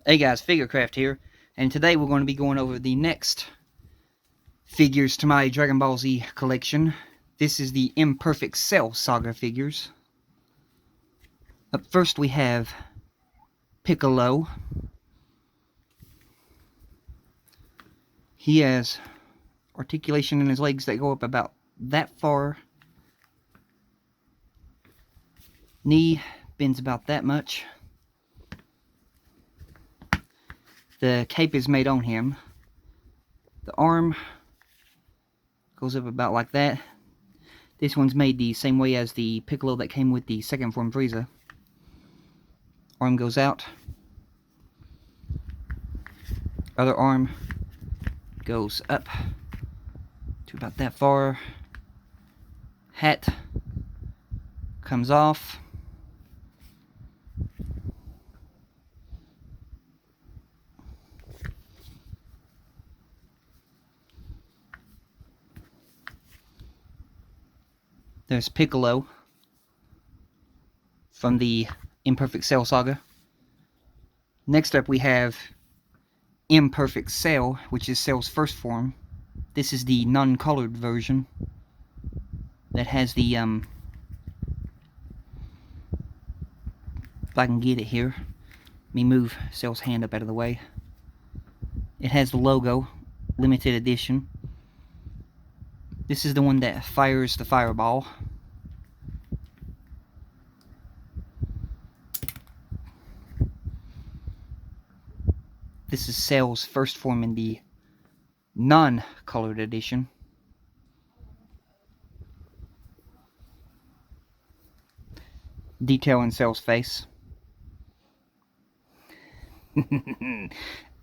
Hey guys, Figurecraft here, and today we're going to be going over the next figures to my Dragon Ball Z collection. This is the Imperfect Cell Saga figures. Up first we have Piccolo. He has articulation in his legs that go up about that far. Knee bends about that much. The cape is made on him. The arm goes up about like that. This one's made the same way as the Piccolo that came with the second form Frieza. Arm goes out. Other arm goes up to about that far. Hat comes off. There's Piccolo from the Imperfect Cell Saga. Next up we have Imperfect Cell, which is Cell's first form. This is the non-colored version that has the, if I can get it here, let me move Cell's hand up out of the way. It has the logo, limited edition. This is the one that fires the fireball. This is Cell's first form in the non-colored edition. Detail in Cell's face.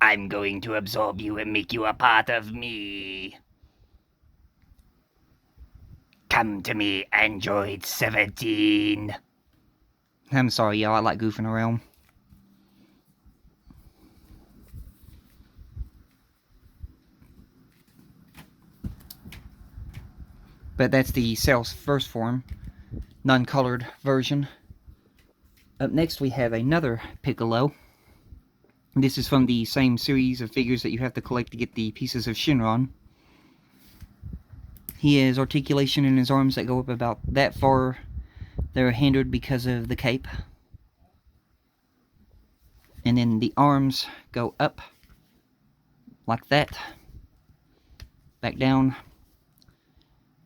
I'm going to absorb you and make you a part of me. Come to me, Android 17. I'm sorry, y'all. I like goofing around. But that's the Cell's first form, non-colored version. Up next we have another Piccolo. This is from the same series of figures that you have to collect to get the pieces of Shinron. He has articulation in his arms that go up about that far. They're hindered because of the cape. And then the arms go up like that. Back down.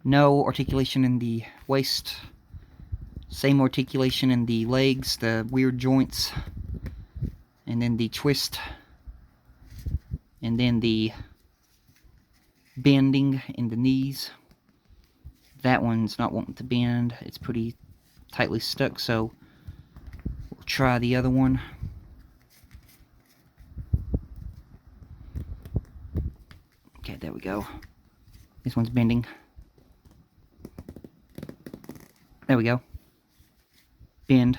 No articulation in the waist. Same articulation in the legs, the weird joints. And then the twist. And then the bending in the knees. That one's not wanting to bend. It's pretty tightly stuck, so we'll try the other one. Okay, there we go. This one's bending. There we go. Bend.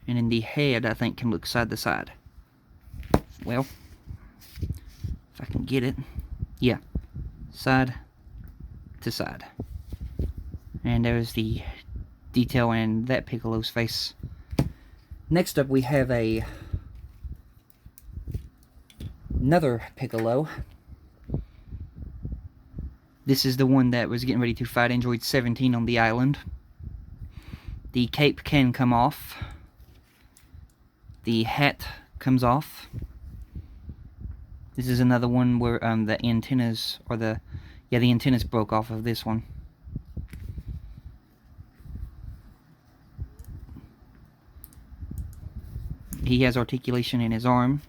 And in the head, I think, can look side to side. Well, if I can get it. Yeah. Side to side. And there's the detail in that Piccolo's face. Next up we have another Piccolo. This is the one that was getting ready to fight Android 17 on the island. The cape can come off. The hat comes off. This is another one where the antennas, or the antennas broke off of this one. He has articulation in his arm.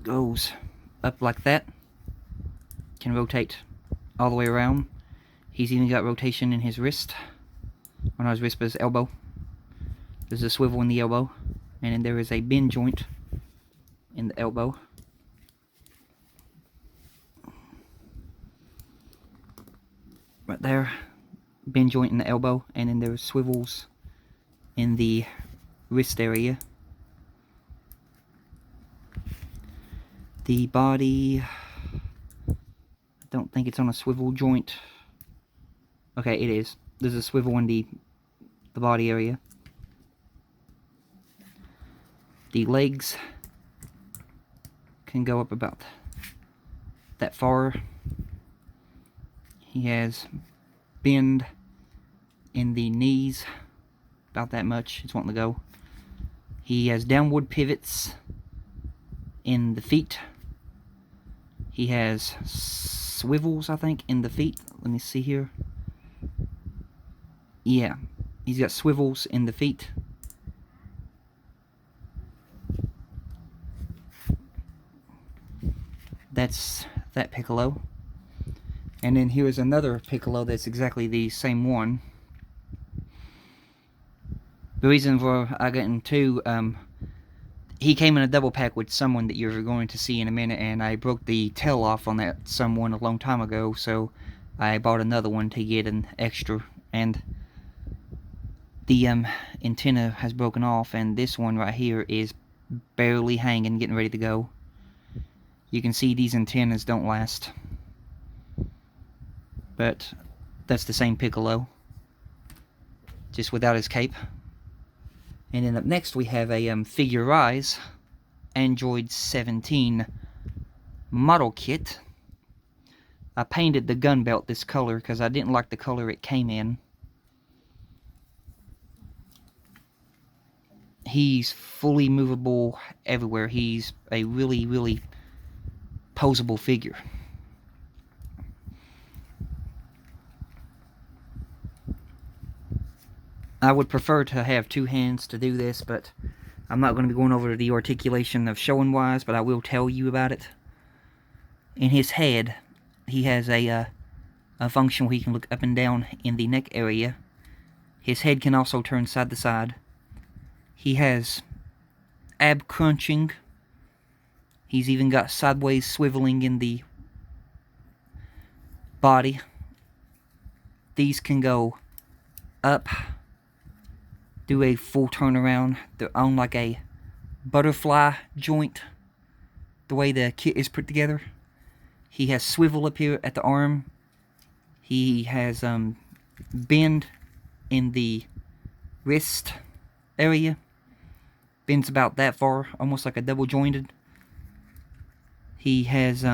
Goes up like that. Can rotate all the way around. He's even got rotation in his wrist. Or not his wrist, but his elbow. There's a swivel in the elbow. And then there is a bend joint in the elbow. Right there. Bend joint in the elbow. And then there's swivels in the wrist area. The body, I don't think it's on a swivel joint. Okay, it is. There's a swivel in the body area. The legs can go up about that far. He has bend in the knees, about that much it's wanting to go. He has downward pivots in the feet. He has swivels, I think, in the feet. Let me see here. Yeah, he's got swivels in the feet. That's that piccolo. And then here is another piccolo that's exactly the same one. The reason for I got into he came in a double pack with someone that you're going to see in a minute, and I broke the tail off on that someone a long time ago, so I bought another one to get an extra. And the antenna has broken off, and this one right here is barely hanging, getting ready to go. You can see these antennas don't last, but that's the same piccolo, just without his cape. And then up next we have a Figure Rise Android 17 model kit. I painted the gun belt this color because I didn't like the color it came in. He's fully movable everywhere. He's a really, really posable figure. I would prefer to have two hands to do this, but I'm not going to be going over the articulation of showing wise, but I will tell you about it. In his head, he has a function where he can look up and down in the neck area. His head can also turn side to side. He has ab crunching. He's even got sideways swiveling in the body. These can go up, do a full turnaround. They're on like a butterfly joint, the way the kit is put together. He has swivel up here at the arm. He has bend in the wrist area. Bends about that far, almost like a double jointed. He has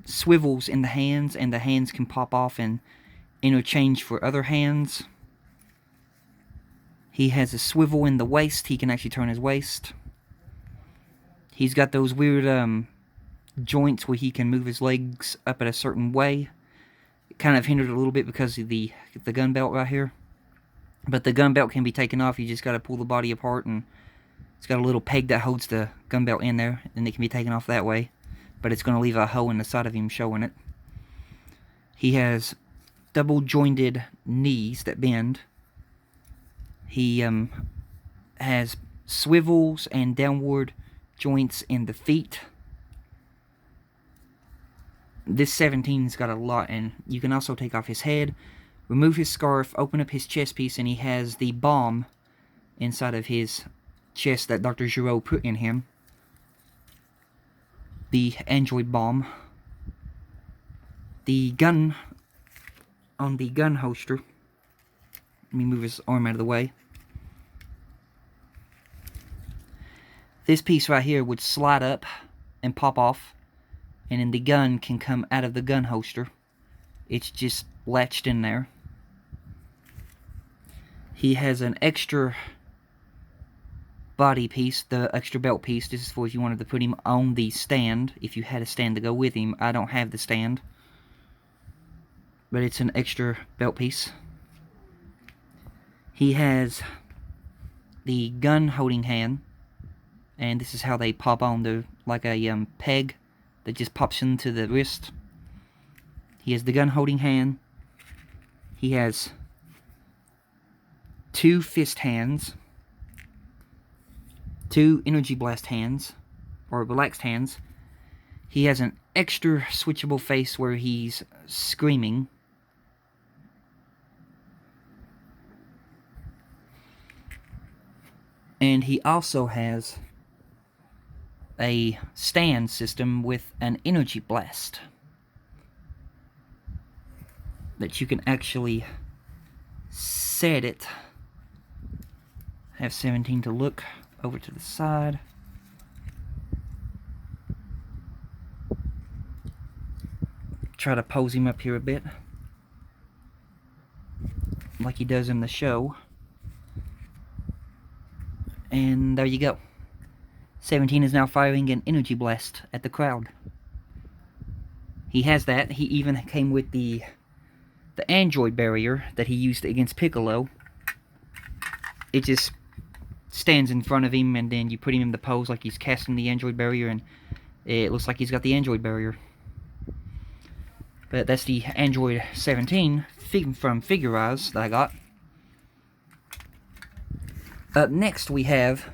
swivels in the hands, and the hands can pop off and interchange for other hands. He has a swivel in the waist. He can actually turn his waist. He's got those weird joints where he can move his legs up in a certain way. It kind of hindered a little bit because of the gun belt right here. But the gun belt can be taken off. You just got to pull the body apart, and it's got a little peg that holds the gun belt in there, and it can be taken off that way. But it's going to leave a hole in the side of him showing it. He has double jointed knees that bend. He has swivels and downward joints in the feet. This 17's got a lot, and you can also take off his head, remove his scarf, open up his chest piece, and he has the bomb inside of his chest that Dr. Giraud put in him. The Android bomb. The gun on the gun holster. Let me move his arm out of the way. This piece right here would slide up and pop off, and then the gun can come out of the gun holster. It's just latched in there. He has an extra body piece, the extra belt piece. This is for if you wanted to put him on the stand, if you had a stand to go with him. I don't have the stand, but it's an extra belt piece. He has the gun holding hand, and this is how they pop on. They're like a peg that just pops into the wrist. He has the gun holding hand. He has two fist hands, two energy blast hands, or relaxed hands. He has an extra switchable face where he's screaming. And he also has a stand system with an energy blast that you can actually set it. Have 17 to look over to the side. try to pose him up here a bit, like he does in the show. And there you go. 17 is now firing an energy blast at the crowd. He has that. He even came with the android barrier that he used against Piccolo. It just stands in front of him, and then you put him in the pose like he's casting the android barrier, and it looks like he's got the android barrier. But that's the Android 17 from Figure Eyes that I got. Up next we have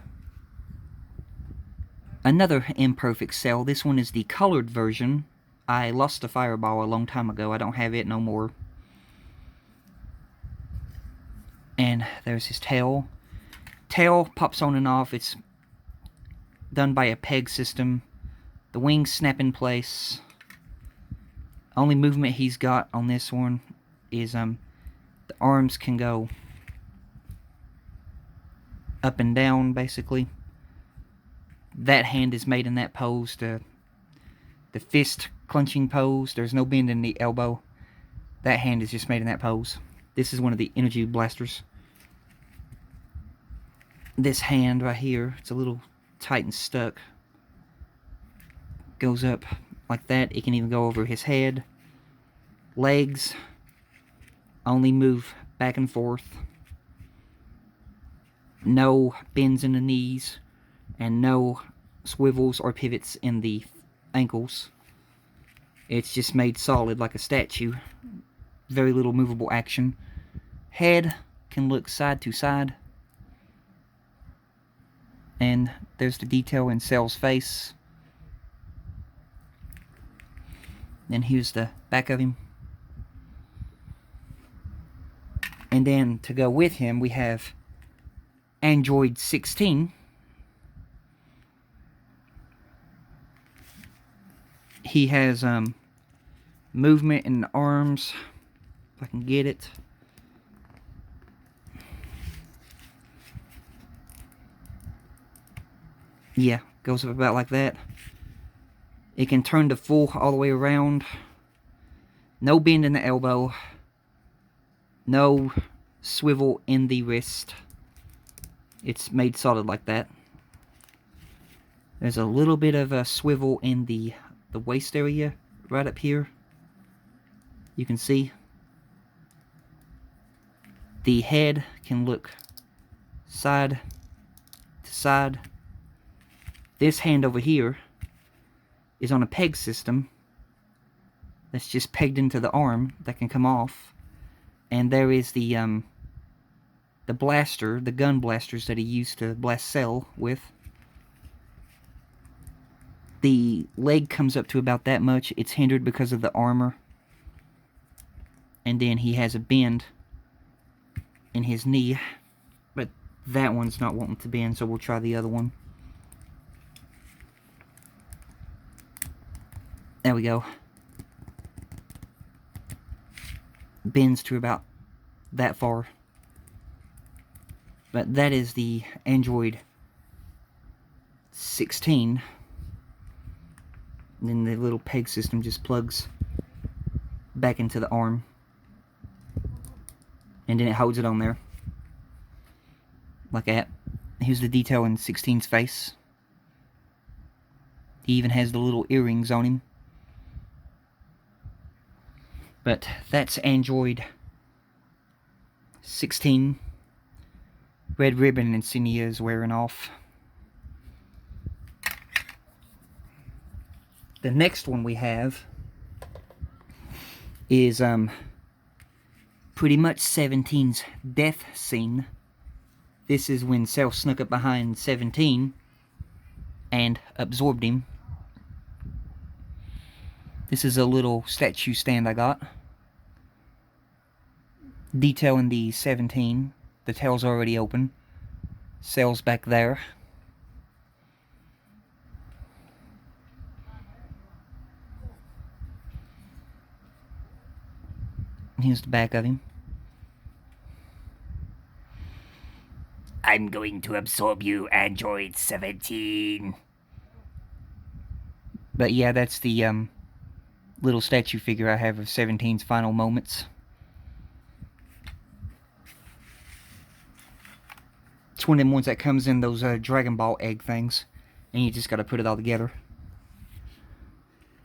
another imperfect cell. This one is the colored version. I lost the fireball a long time ago. I don't have it no more. And there's his tail. Tail pops on and off. It's done by a peg system. The wings snap in place. Only movement he's got on this one is the arms can go up and down, basically. That hand is made in that pose, the fist clenching pose. There's no bend in the elbow. That hand is just made in that pose. This is one of the energy blasters. This hand right here, it's a little tight and stuck. Goes up like that. It can even go over his head. Legs only move back and forth. No bends in the knees, and no swivels or pivots in the ankles. It's just made solid like a statue. Very little movable action. Head can look side to side. And there's the detail in Cell's face. And here's the back of him. And then to go with him, we have Android 16. He has movement in the arms, if I can get it. Yeah, goes up about like that. It can turn to full all the way around. No bend in the elbow. No swivel in the wrist. It's made solid like that. There's a little bit of a swivel in the waist area right up here. You can see. The head can look side to side. This hand over here is on a peg system that's just pegged into the arm that can come off. And there is the blaster, the gun blasters that he used to blast Cell with. The leg comes up to about that much. It's hindered because of the armor. And then he has a bend in his knee. But that one's not wanting to bend, so we'll try the other one. There we go. Bends to about that far. But that is the Android 16. And then the little peg system just plugs back into the arm. And then it holds it on there. Like that. Here's the detail in 16's face. He even has the little earrings on him. But that's Android 16. Red ribbon insignia is wearing off. The next one we have is pretty much 17's death scene. This is when Cell snuck up behind 17 and absorbed him. This is a little statue stand I got. Detail in the 17. The tail's already open. Cell's back there. Here's the back of him. I'm going to absorb you, Android 17. But yeah, that's the little statue figure I have of 17's final moments. It's one of them ones that comes in those Dragon Ball egg things, and you just gotta put it all together.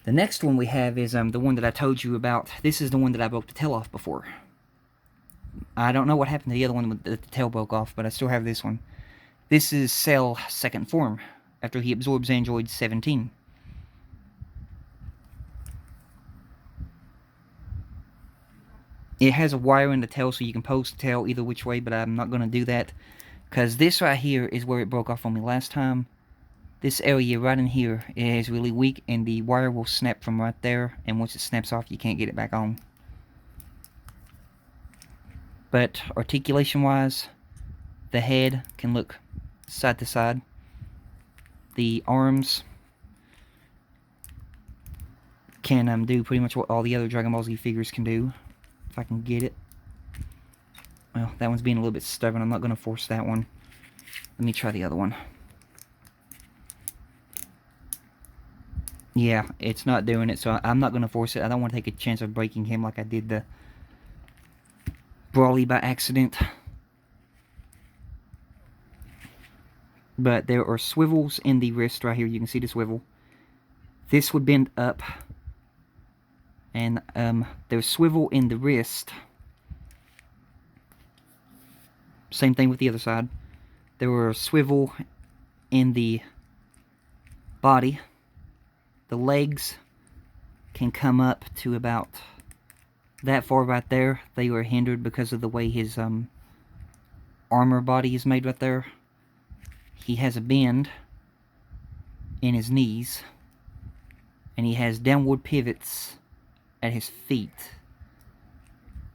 The next one we have is the one that I told you about. This is the one that I broke the tail off before. I don't know what happened to the other one with the tail broke off, but I still have this one. This is Cell second form, after he absorbs Android 17. It has a wire in the tail so you can post the tail either which way, but I'm not going to do that. Because this right here is where it broke off on me last time. This area right in here is really weak, and the wire will snap from right there, and once it snaps off, you can't get it back on. But articulation-wise, the head can look side to side. The arms can do pretty much what all the other Dragon Ball Z figures can do. If I can get it. Well, that one's being a little bit stubborn. I'm not going to force that one. Let me try the other one. Yeah, it's not doing it, so I'm not going to force it. I don't want to take a chance of breaking him like I did the Brawly by accident. But there are swivels in the wrist right here. You can see the swivel. This would bend up. And there's swivel in the wrist. Same thing with the other side. There were swivel in the body. The legs can come up to about that far right there. They were hindered because of the way his armor body is made right there. He has a bend in his knees. And he has downward pivots at his feet.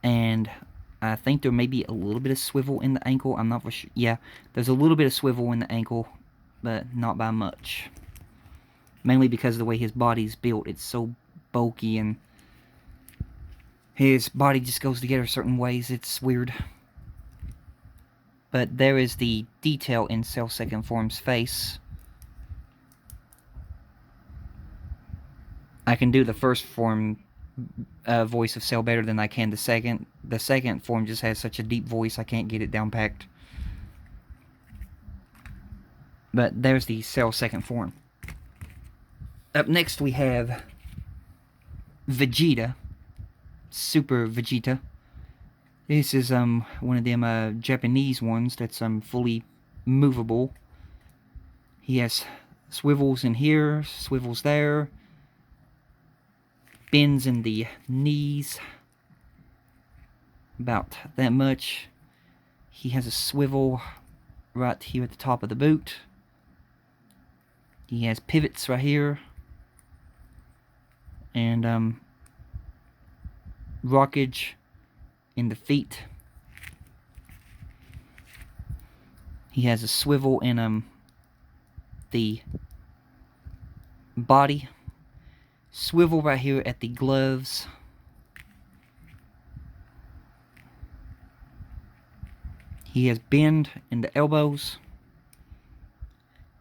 And I think there may be a little bit of swivel in the ankle. I'm not for sure. Yeah, there's a little bit of swivel in the ankle, but not by much. Mainly because of the way his body's built. It's so bulky and his body just goes together certain ways. It's weird. But there is the detail in Cell Second Form's face. I can do the first form voice of Cell better than I can the second. The second form just has such a deep voice, I can't get it down packed. But there's the Cell second form. Up next we have Vegeta. Super Vegeta. This is one of them Japanese ones that's fully movable. He has swivels in here, swivels there. Bends in the knees. About that much. He has a swivel right here at the top of the boot. He has pivots right here. And rockage in the feet. He has a swivel in the body. Swivel right here at the gloves. He has bend in the elbows.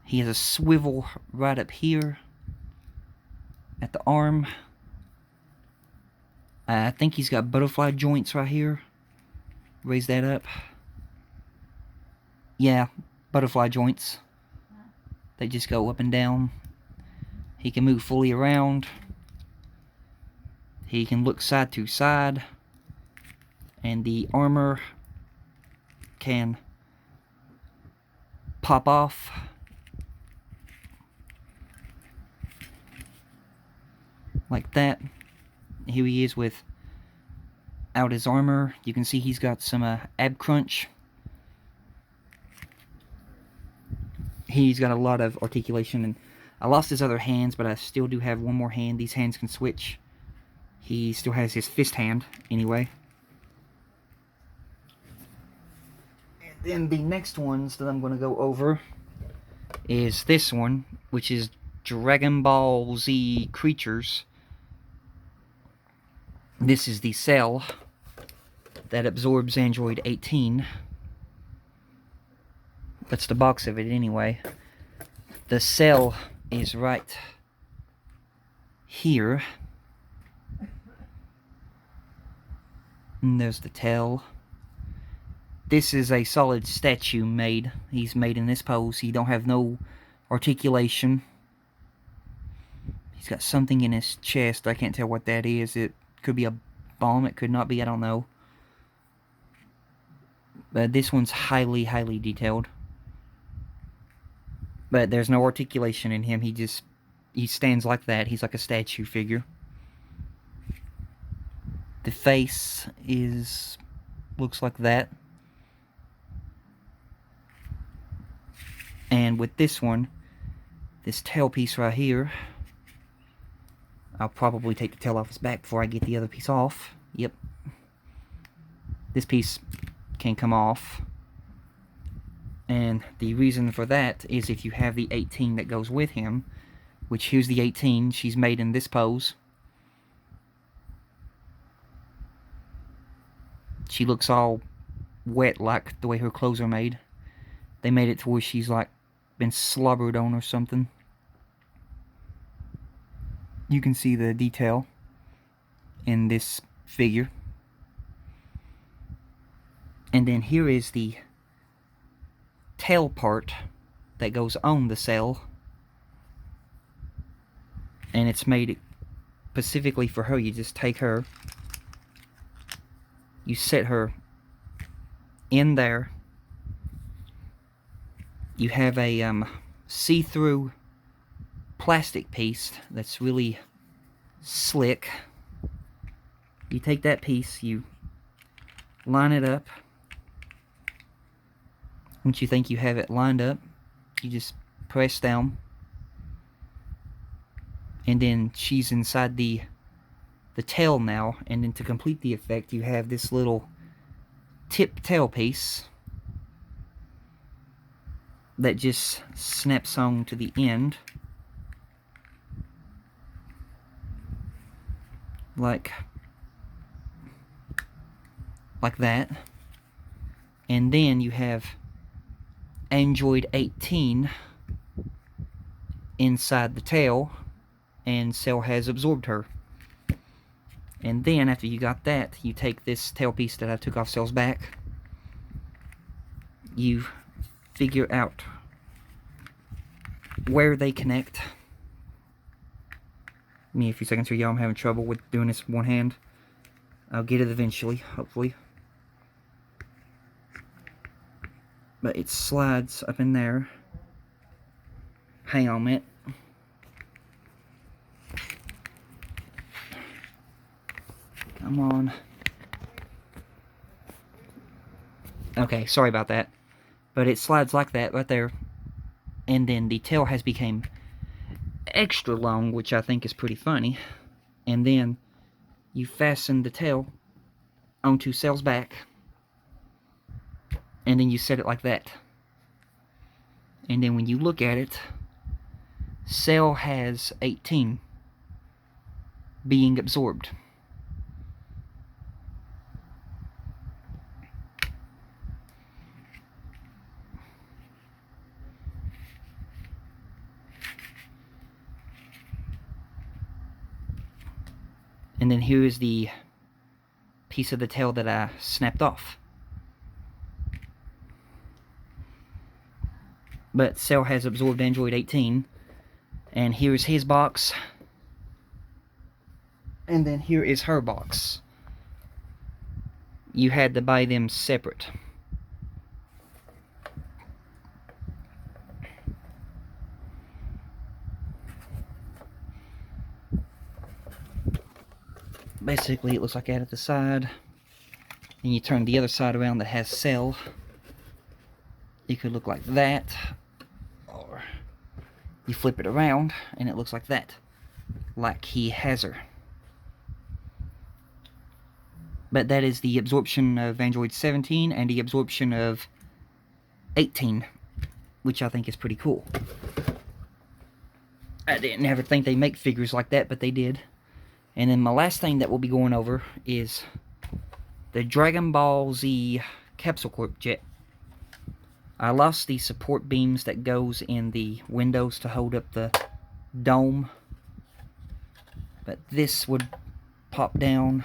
He has a swivel right up here at the arm. I think he's got butterfly joints right here. Raise that up. Yeah, butterfly joints. They just go up and down. He can move fully around. He can look side to side. And the armor can pop off. Like that. Here he is with out his armor. You can see he's got some ab crunch. He's got a lot of articulation, and I lost his other hands, but I still do have one more hand. These hands can switch. He still has his fist hand, anyway. And then the next ones that I'm going to go over is this one, which is Dragon Ball Z Creatures. This is the cell that absorbs Android 18. That's the box of it anyway. The cell is right here. And there's the tail. This is a solid statue made. He's made in this pose. He don't have no articulation. He's got something in his chest. I can't tell what that is. It could be a bomb. It could not be. I don't know. But this one's highly, highly detailed. But there's no articulation in him. He stands like that. He's like a statue figure. The face looks like that. And with this one, this tail piece right here, I'll probably take the tail off his back before I get the other piece off. Yep. This piece can come off. And the reason for that is if you have the 18 that goes with him, which here's the 18, she's made in this pose. She looks all wet like the way her clothes are made. They made it to where she's like been slobbered on or something. You can see the detail in this figure. And then here is the tail part that goes on the cell. And it's made specifically for her. You just take her, you set her in there. You have a see-through plastic piece that's really slick. You take that piece, you line it up. Once you think you have it lined up, you just press down. And then she's inside the tail now. And then to complete the effect, you have this little tip tail piece that just snaps on to the end. Like that. And then you have Android 18 inside the tail, and Cell has absorbed her. And then after you got that, you take this tail piece that I took off Cell's back, you figure out where they connect. Give me a few seconds here, y'all. I'm having trouble with doing this with one hand. I'll get it eventually, hopefully. But it slides up in there. Hang on a minute. Come on. Okay, sorry about that. But it slides like that right there. And then the tail has become extra long, which I think is pretty funny. And then you fasten the tail onto Cell's back. And then you set it like that. And then when you look at it, Cell has 18 being absorbed. And then here is the piece of the tail that I snapped off. But Cell has absorbed Android 18. And here's his box. And then here is her box. You had to buy them separate. Basically, it looks like that at the side. And you turn the other side around that has Cell. It could look like that. Or you flip it around and it looks like that. Like he has her. But that is the absorption of Android 17 and the absorption of 18. Which I think is pretty cool. I didn't ever think they make figures like that, but they did. And then my last thing that we'll be going over is the Dragon Ball Z Capsule Corp jet. I lost the support beams that goes in the windows to hold up the dome. But this would pop down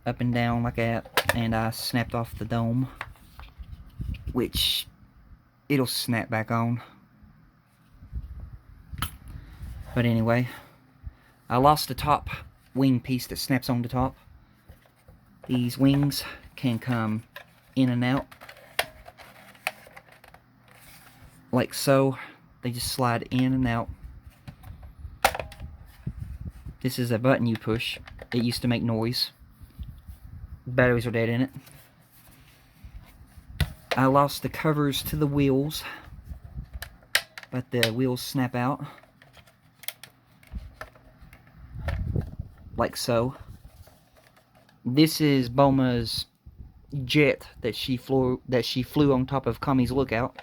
up and down like that, and I snapped off the dome, which it'll snap back on. But anyway, I lost the top wing piece that snaps on the top. These wings can come in and out like so. They just slide in and out. This is a button you push. It used to make noise. Batteries are dead in it. I lost the covers to the wheels, but the wheels snap out like so. This is Bulma's jet that she flew on top of Kami's lookout.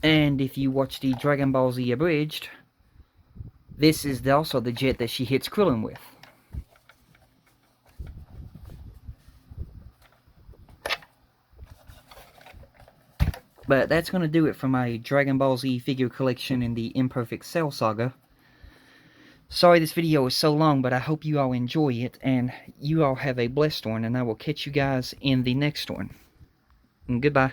And if you watch the Dragon Ball Z abridged, this is also the jet that she hits Krillin with. But that's going to do it for my Dragon Ball Z figure collection in the Imperfect Cell Saga. Sorry this video is so long, but I hope you all enjoy it, and you all have a blessed one, and I will catch you guys in the next one. And goodbye.